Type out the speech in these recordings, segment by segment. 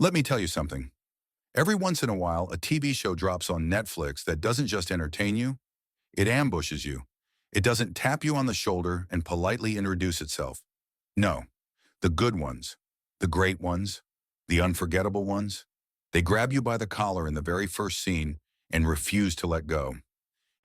Let me tell you something. Every once in a while, a TV show drops on Netflix that doesn't just entertain you, it ambushes you. It doesn't tap you on the shoulder and politely introduce itself. No, the good ones, the great ones, the unforgettable ones, they grab you by the collar in the very first scene and refuse to let go.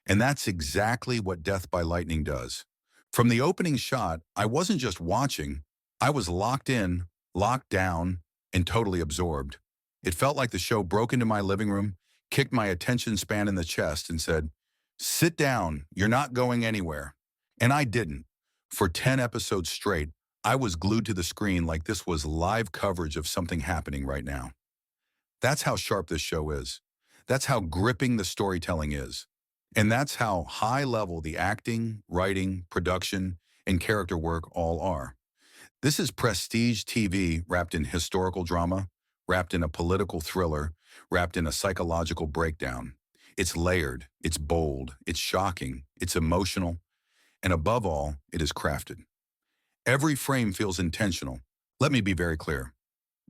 And that's exactly what Death by Lightning does. From the opening shot, I wasn't just watching, I was locked in, locked down, and totally absorbed. It felt like the show broke into my living room, kicked my attention span in the chest, and said, "Sit down, you're not going anywhere." And I didn't. For 10 episodes straight, I was glued to the screen like this was live coverage of something happening right now. That's how sharp this show is. That's how gripping the storytelling is. And that's how high level the acting, writing, production, and character work all are. This is prestige TV wrapped in historical drama, wrapped in a political thriller, wrapped in a psychological breakdown. It's layered, it's bold, it's shocking, it's emotional, and above all, it is crafted. Every frame feels intentional. Let me be very clear.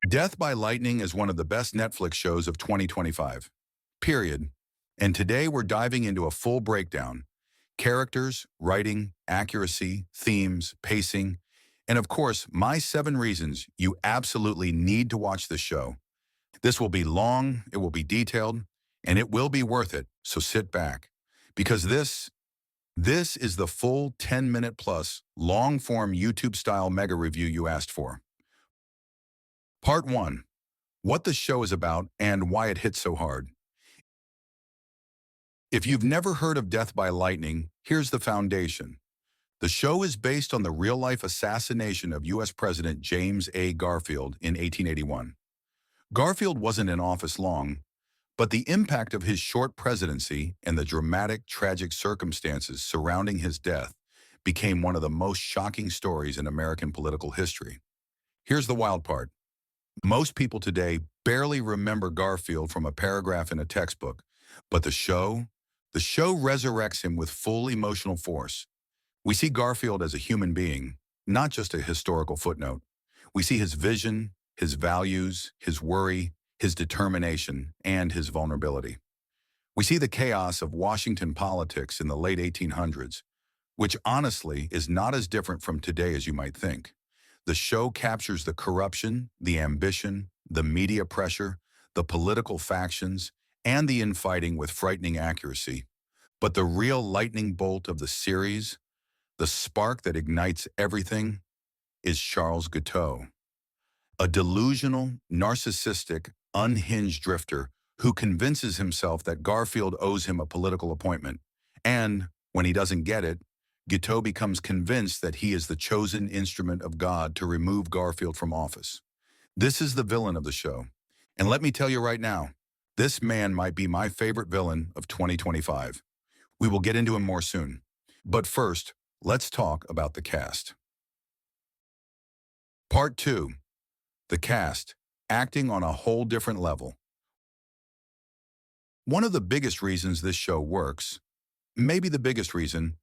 Death by Lightning is one of the best Netflix shows of 2025. Period. And today we're diving into a full breakdown. Characters, writing, accuracy, themes, pacing, and of course, my 7 reasons you absolutely need to watch this show. This will be long, it will be detailed, and it will be worth it, so sit back. Because this is the full 10-minute plus, long-form YouTube-style mega review you asked for. Part 1. What the show is about and why it hits so hard. If you've never heard of Death by Lightning, here's the foundation. The show is based on the real-life assassination of U.S. President James A. Garfield in 1881. Garfield wasn't in office long, but the impact of his short presidency and the dramatic, tragic circumstances surrounding his death became one of the most shocking stories in American political history. Here's the wild part. Most people today barely remember Garfield from a paragraph in a textbook, but the show resurrects him with full emotional force. We see Garfield as a human being, not just a historical footnote. We see his vision, his values, his worry, his determination, and his vulnerability. We see the chaos of Washington politics in the late 1800s, which honestly is not as different from today as you might think. The show captures the corruption, the ambition, the media pressure, the political factions, and the infighting with frightening accuracy. But the real lightning bolt of the series, the spark that ignites everything, is Charles Guiteau, a delusional, narcissistic, unhinged drifter who convinces himself that Garfield owes him a political appointment. And when he doesn't get it, Guiteau becomes convinced that he is the chosen instrument of God to remove Garfield from office. This is the villain of the show. And let me tell you right now, this man might be my favorite villain of 2025. We will get into him more soon. But first, let's talk about the cast. Part 2. The cast, acting on a whole different level. One of the biggest reasons this show works, maybe the biggest reason,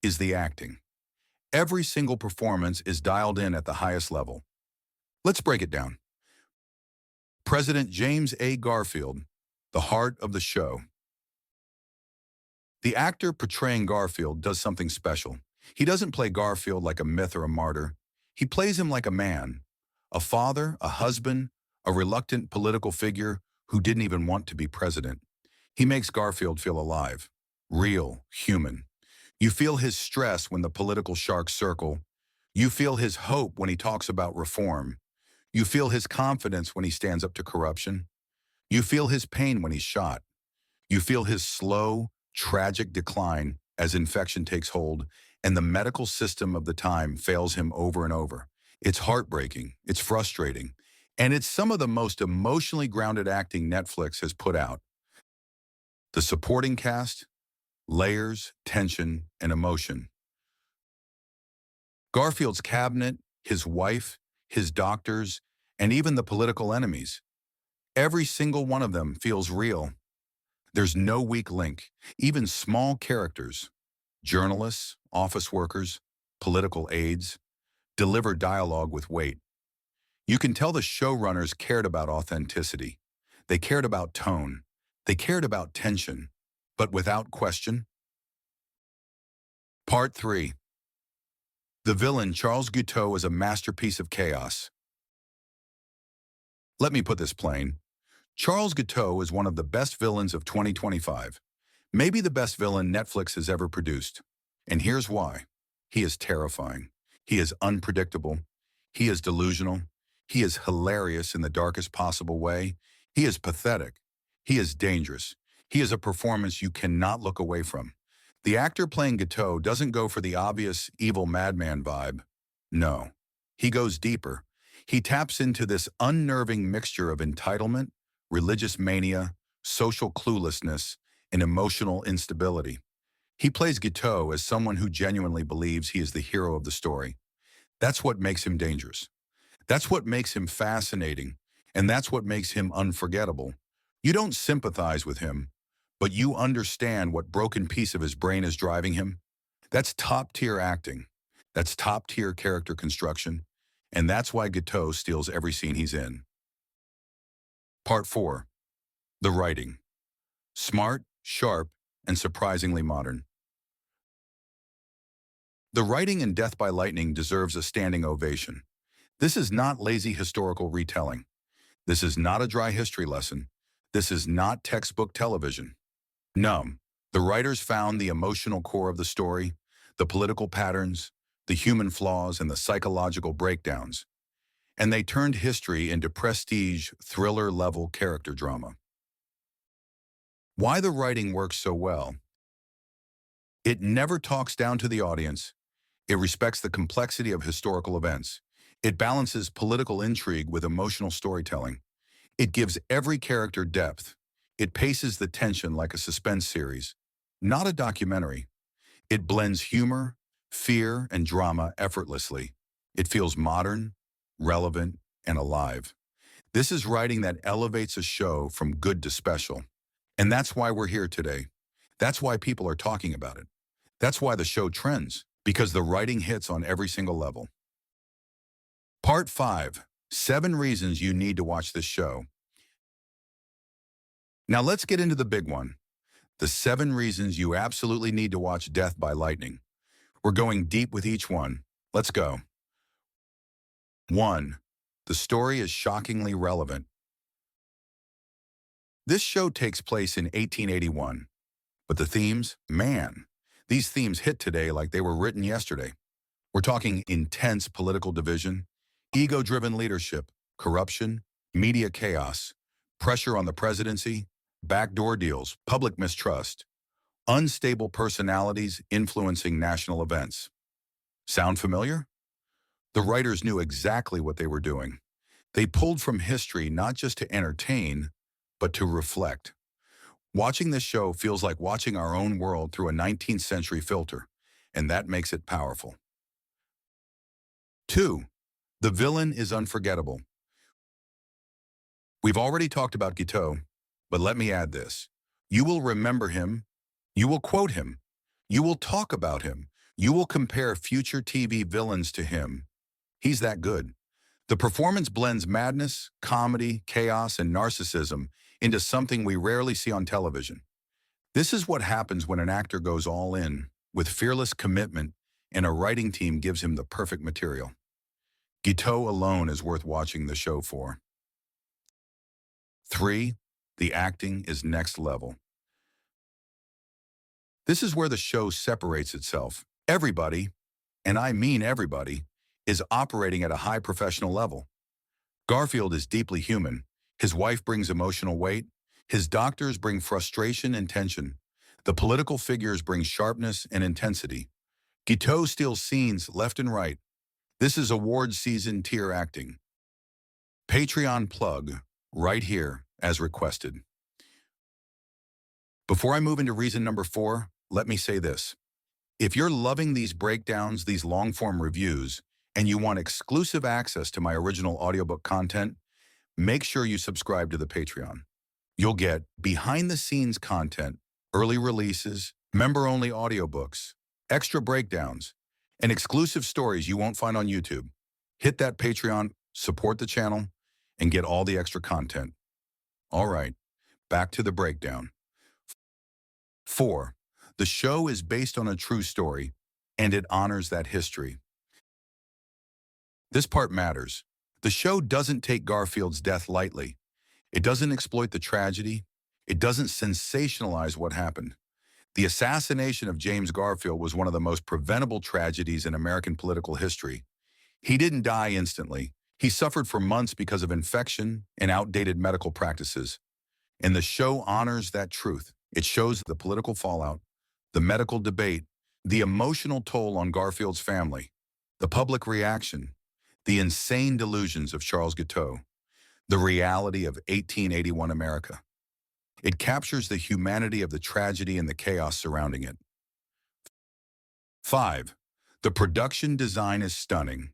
is the acting. Every single performance is dialed in at the highest level. Let's break it down. President James A. Garfield, the heart of the show. The actor portraying Garfield does something special. He doesn't play Garfield like a myth or a martyr. He plays him like a man, a father, a husband, a reluctant political figure who didn't even want to be president. He makes Garfield feel alive, real, human. You feel his stress when the political sharks circle. You feel his hope when he talks about reform. You feel his confidence when he stands up to corruption. You feel his pain when he's shot. You feel his slow, tragic decline as infection takes hold and the medical system of the time fails him over and over. It's heartbreaking, it's frustrating, and it's some of the most emotionally grounded acting Netflix has put out. The supporting cast, layers, tension, and emotion. Garfield's cabinet, his wife, his doctors, and even the political enemies. Every single one of them feels real. There's no weak link. Even small characters, journalists, office workers, political aides, deliver dialogue with weight. You can tell the showrunners cared about authenticity. They cared about tone. They cared about tension. But without question. Part 3. The villain Charles Guiteau is a masterpiece of chaos. Let me put this plain. Charles Guiteau is one of the best villains of 2025. Maybe the best villain Netflix has ever produced. And here's why. He is terrifying. He is unpredictable. He is delusional. He is hilarious in the darkest possible way. He is pathetic. He is dangerous. He is a performance you cannot look away from. The actor playing Guiteau doesn't go for the obvious evil madman vibe. No, he goes deeper. He taps into this unnerving mixture of entitlement, religious mania, social cluelessness, and emotional instability. He plays Guiteau as someone who genuinely believes he is the hero of the story. That's what makes him dangerous. That's what makes him fascinating, and that's what makes him unforgettable. You don't sympathize with him, but you understand what broken piece of his brain is driving him. That's top-tier acting. That's top-tier character construction, and that's why Guiteau steals every scene he's in. Part 4. The writing. Smart, sharp, and surprisingly modern. The writing in Death by Lightning deserves a standing ovation. This is not lazy historical retelling. This is not a dry history lesson. This is not textbook television. No, the writers found the emotional core of the story, the political patterns, the human flaws, and the psychological breakdowns. And they turned history into prestige, thriller-level character drama. Why the writing works so well? It never talks down to the audience. It respects the complexity of historical events. It balances political intrigue with emotional storytelling. It gives every character depth. It paces the tension like a suspense series, not a documentary. It blends humor, fear, and drama effortlessly. It feels modern, relevant, and alive. This is writing that elevates a show from good to special. And that's why we're here today. That's why people are talking about it. That's why the show trends, because the writing hits on every single level. Part 5. 7 reasons you need to watch this show. Now let's get into the big one. The 7 reasons you absolutely need to watch Death by Lightning. We're going deep with each one. Let's go. 1. The story is shockingly relevant. This show takes place in 1881. But the themes, man, these themes hit today like they were written yesterday. We're talking intense political division, ego-driven leadership, corruption, media chaos, pressure on the presidency, backdoor deals, public mistrust, unstable personalities influencing national events. Sound familiar? The writers knew exactly what they were doing. They pulled from history not just to entertain, but to reflect. Watching this show feels like watching our own world through a 19th century filter, and that makes it powerful. 2. The villain is unforgettable. We've already talked about Guiteau, but let me add this. You will remember him, you will quote him, you will talk about him, you will compare future TV villains to him. He's that good. The performance blends madness, comedy, chaos, and narcissism into something we rarely see on television. This is what happens when an actor goes all in, with fearless commitment, and a writing team gives him the perfect material. Guiteau alone is worth watching the show for. 3. The acting is next level. This is where the show separates itself. Everybody, and I mean everybody, is operating at a high professional level. Garfield is deeply human. His wife brings emotional weight. His doctors bring frustration and tension. The political figures bring sharpness and intensity. Guiteau steals scenes left and right. This is award season tier acting. Patreon plug, right here, as requested. Before I move into reason number 4, let me say this. If you're loving these breakdowns, these long-form reviews, and you want exclusive access to my original audiobook content, make sure you subscribe to the Patreon. You'll get behind-the-scenes content, early releases, member-only audiobooks, extra breakdowns, and exclusive stories you won't find on YouTube. Hit that Patreon support the channel, and get all the extra content. All right, back to the breakdown. 4. The show is based on a true story, and it honors that history. This part matters. The show doesn't take Garfield's death lightly. It doesn't exploit the tragedy. It doesn't sensationalize what happened. The assassination of James Garfield was one of the most preventable tragedies in American political history. He didn't die instantly. He suffered for months because of infection and outdated medical practices. And the show honors that truth. It shows the political fallout, the medical debate, the emotional toll on Garfield's family, the public reaction, the insane delusions of Charles Guiteau, the reality of 1881 America. It captures the humanity of the tragedy and the chaos surrounding it. 5. The production design is stunning.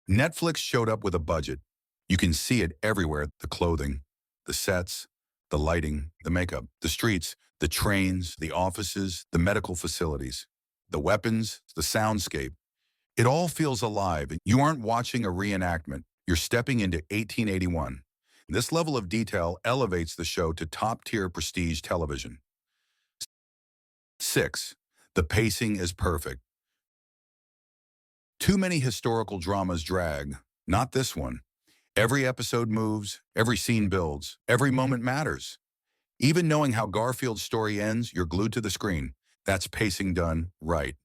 Netflix showed up with a budget. You can see it everywhere: the clothing, the sets, the lighting, the makeup, the streets, the trains, the offices, the medical facilities, the weapons, the soundscape. It all feels alive. You aren't watching a reenactment. You're stepping into 1881. This level of detail elevates the show to top-tier prestige television. 6. The pacing is perfect. Too many historical dramas drag. Not this one. Every episode moves, every scene builds, every moment matters. Even knowing how Garfield's story ends, you're glued to the screen. That's pacing done right.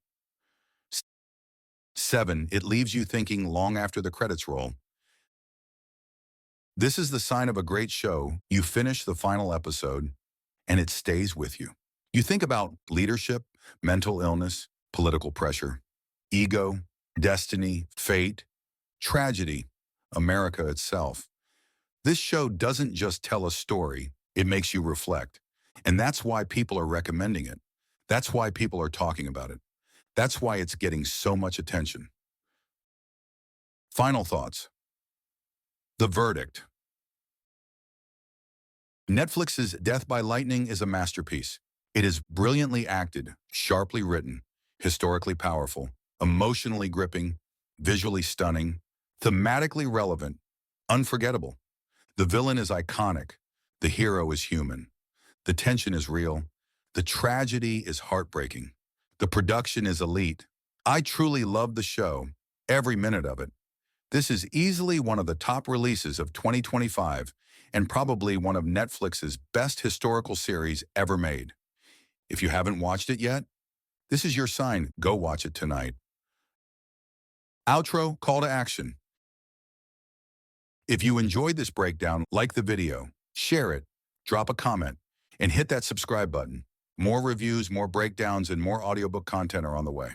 7. It leaves you thinking long after the credits roll. This is the sign of a great show. You finish the final episode, and it stays with you. You think about leadership, mental illness, political pressure, ego, destiny, fate, tragedy, America itself. This show doesn't just tell a story, it makes you reflect. And that's why people are recommending it. That's why people are talking about it. That's why it's getting so much attention. Final thoughts. The verdict. Netflix's Death by Lightning is a masterpiece. It is brilliantly acted, sharply written, historically powerful, emotionally gripping, visually stunning, thematically relevant, unforgettable. The villain is iconic. The hero is human. The tension is real. The tragedy is heartbreaking. The production is elite. I truly love the show, every minute of it. This is easily one of the top releases of 2025 and probably one of Netflix's best historical series ever made. If you haven't watched it yet, this is your sign. Go watch it tonight. Outro, call to action. If you enjoyed this breakdown, like the video, share it, drop a comment, and hit that subscribe button. More reviews, more breakdowns, and more audiobook content are on the way.